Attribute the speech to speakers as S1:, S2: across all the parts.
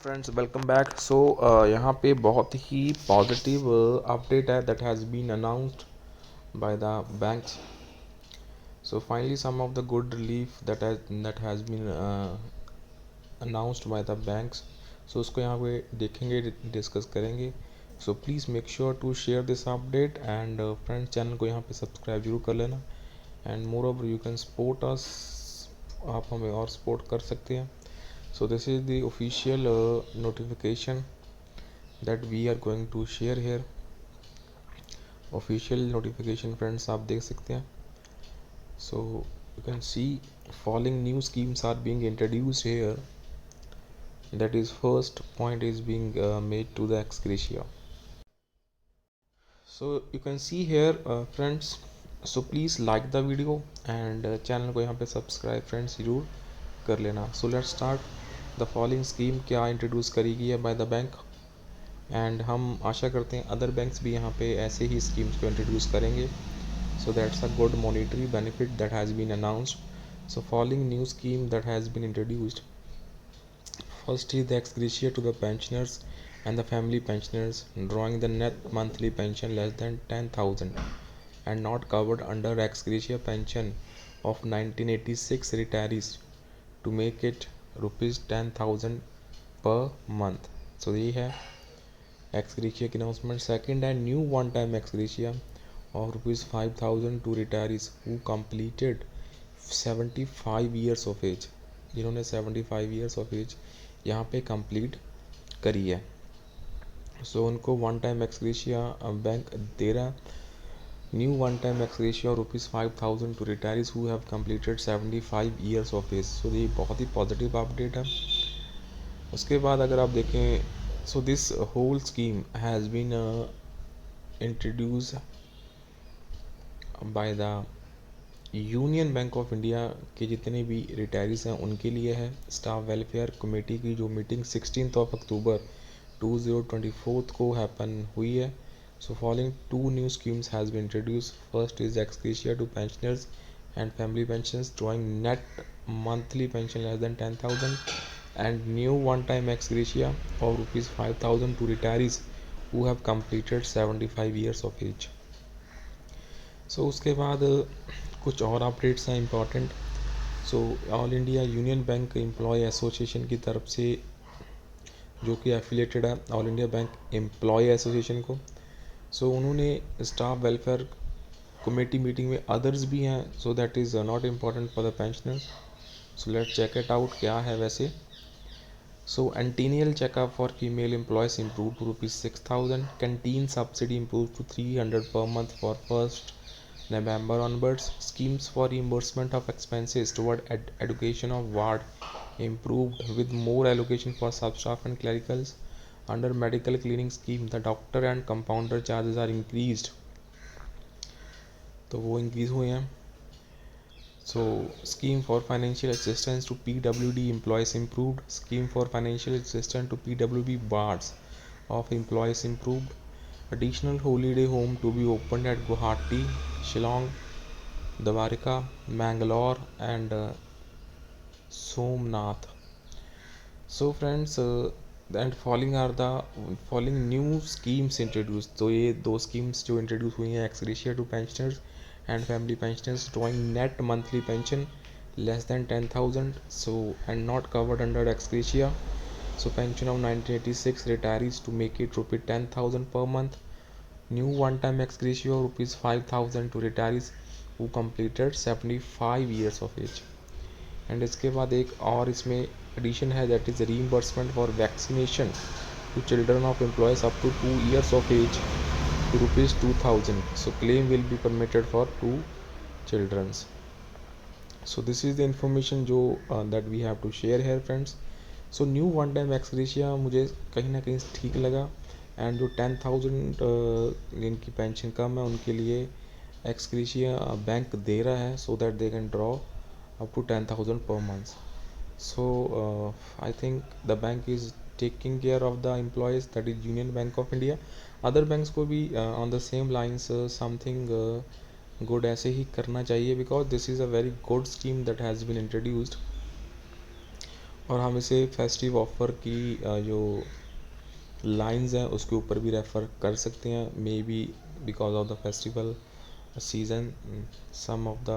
S1: Friends welcome back. यहाँ पे बहुत ही पॉजिटिव अपडेट है that has been announced by the banks. So finally some of the good relief that has been announced by the banks. So उसको यहाँ पे देखेंगे, डिस्कस करेंगे। So please make sure to share this update and friends channel को यहाँ पे subscribe जरूर कर लेना। And moreover you can support us, आप हमें और सपोर्ट कर सकते हैं। So this is the official notification that we are going to share here. Official notification friends आप देख सकते हैं. So you can see following new schemes are being introduced here. That is first point is being made to the ex gratia. So you can see here friends. So please like the video and channel को यहाँ पे subscribe friends जरूर कर लेना. So let's start. The following scheme क्या introduce करी गई है बाय द बैंक, एंड हम आशा करते हैं अदर बैंक्स भी यहाँ पे ऐसे ही स्कीम्स को इंट्रोड्यूस करेंगे. So that's a good monetary benefit that has been announced. So following new scheme that has been introduced. First is the ex gratia to the pensioners and the family pensioners drawing the net monthly pension less than 10,000 and not covered under ex gratia pension of 1986 retirees to make it rupees 10,000 per month. So यही है ex gratia की announcement. Second है new one time ex gratia of rupees 5,000 to retirees who completed 75 years of age. जिन्होंने 75 years of age यहाँ पे complete करी है. So उनको one time ex gratia bank दे रहा है. New one time ex gratia rupees 5,000 to retirees who have completed 75 years of age. So ये बहुत ही पॉजिटिव अपडेट है. उसके बाद अगर आप देखें, so this whole scheme has been introduce by the Union Bank of India के जितने भी रिटायरीज हैं उनके लिए है. स्टाफ वेलफेयर कमेटी की जो मीटिंग 16 अक्टूबर 2024 को हैपन हुई है. So following two new schemes has been introduce. First is ex gratia to pensioners and family pensioners drawing net monthly pension less than 10,000 and new one time ex gratia और rupees 5,000 to retirees who have completed 75 years of age. So उसके बाद कुछ और updates हैं important. So all India union bank employ association की तरफ से, जो कि एफिलेटेड है all India bank employ association को, सो उन्होंने स्टाफ वेलफेयर कमेटी मीटिंग में अदर्स भी हैं. So that is not important for the pensioners. So let's check it out क्या है वैसे. So antenatal checkup for female employees improve to rupees 6,000. Canteen subsidy improve to 300 per month for 1st November onwards. Schemes for reimbursement of expenses toward education of ward improved with more allocation for sub-staff and clericals. Under medical cleaning scheme, the doctor and compounder charges are increased. तो वो increase हुए हैं. So scheme for financial assistance to PWD employees improved. Scheme for financial assistance to PWD wards of employees improved. Additional holiday home to be opened at Guwahati, Shillong, Dwarka, Mangalore and Somnath. So friends, and following new schemes introduced. तो ये दो schemes जो introduce हुई हैं, ex gratia to pensioners and family pensioners drawing net monthly pension less than 10,000, so and not covered under ex gratia. So pension of 1986 retirees to make it rupees 10,000 per month. New one-time ex gratia rupees 5,000 to retirees who completed 75 years of age. And इसके बाद एक और इसमें addition है, that is reimbursement for vaccination to children of employees up to 2 years of age to rupees 2,000. So claim will be permitted for 2 children. So this is the information जो that we have to share here friends. So new one time ex gratia मुझे कहीं ना कहीं ठीक लगा. And जो 10,000 जिनकी pension कम है उनके लिए एक्स ग्रेशिया बैंक दे रहा है, so that they can draw up to 10,000 per month. So I think the bank is taking care of the employees, that is Union Bank of India. Other banks को भी on the same lines something good ऐसे ही करना चाहिए, because this is a very good scheme that has been introduced. और हम इसे festive offer की जो लाइंस हैं उसके ऊपर भी रेफ़र कर सकते हैं, may be because of the festival season. Some of the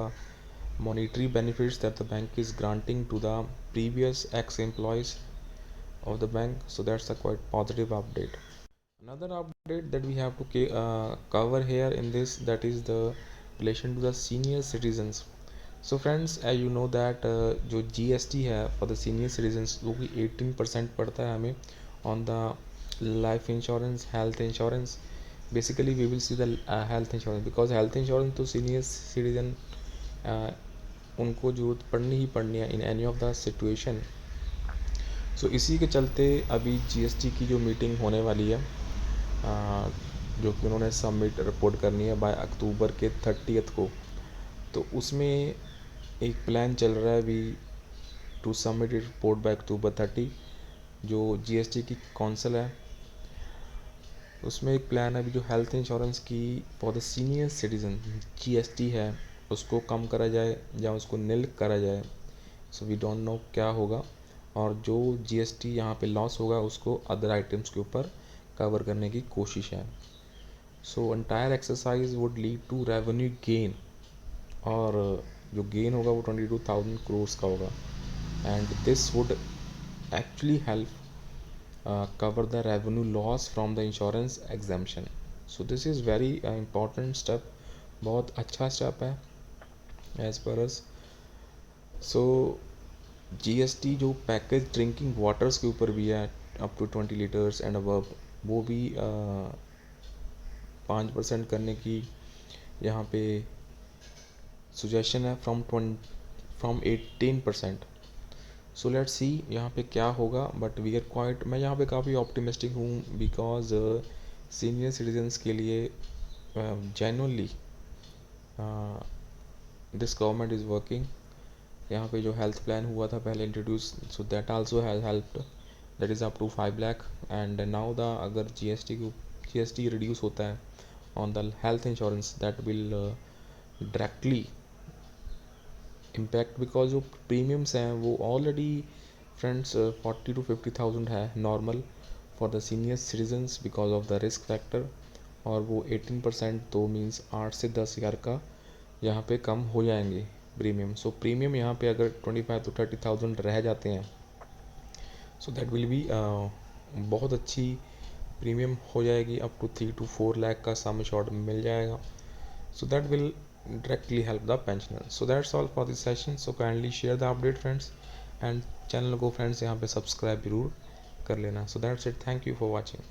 S1: monetary benefits that the bank is granting to the previous ex-employees of the bank, so that's a quite positive update. Another update that we have to cover here in this, that is the relation to the senior citizens. So friends, as you know that जो GST है for the senior citizens वो भी 18% पड़ता है हमें on the life insurance, health insurance. Basically we will see the health insurance, because health insurance तो senior citizen उनको जरूरत पड़नी ही पड़नी है in any of the situation. सो इसी के चलते अभी GST की जो मीटिंग होने वाली है, जो कि उन्होंने सबमिट रिपोर्ट करनी है बाय अक्टूबर के 30th को, तो उसमें एक प्लान चल रहा है अभी टू सबमिट रिपोर्ट बाय अक्टूबर 30. जो GST की काउंसिल है उसमें एक प्लान है अभी जो हेल्थ इंश्योरेंस की for the senior citizen GST है उसको कम करा जाए या उसको निल करा जाए. सो वी डोंट नो क्या होगा, और जो GST यहाँ पे लॉस होगा उसको अदर आइटम्स के ऊपर कवर करने की कोशिश है. So entire exercise would lead to revenue gain, और जो गेन होगा वो 22,000 करोड़ का होगा, and this would actually help cover the revenue loss from the insurance exemption. So this is very important step, बहुत अच्छा स्टेप है as per us. So GST जो पैकेज ड्रिंकिंग वाटर्स के ऊपर भी है up to 20 litres and above, वो भी 5% करने की यहाँ पे सुजेशन है फ्रॉम 18%. सो लेट्स सी यहाँ पे क्या होगा, बट वी आर क्वाइट, मैं यहाँ पे काफ़ी ऑप्टिमिस्टिक हूँ बिकॉज सीनियर सिटीजन्स के लिए genuinely this government is working. यहाँ पे जो हेल्थ प्लान हुआ था पहले introduce, so that also has helped, that is up to 5 lakh. And now the अगर GST रिड्यूस होता है on the health insurance, that will directly impact, because जो प्रीमियम्स हैं वो ऑलरेडी फ्रेंड्स 40 to 50,000 है normal for the senior citizens because of the risk factor, और वो 18% तो मीन्स 8 से 10 हज़ार का यहाँ पे कम हो जाएंगे प्रीमियम. सो प्रीमियम यहाँ पे अगर 25 to 30,000 रह जाते हैं, सो दैट विल बी बहुत अच्छी प्रीमियम हो जाएगी, अप टू 3 to 4 लाख का सम शॉर्ट मिल जाएगा. So that will directly help the pensioner. So that's all for this session. So kindly share the update friends, and channel को friends यहाँ पे subscribe जरूर कर लेना. So that's it. Thank you for watching.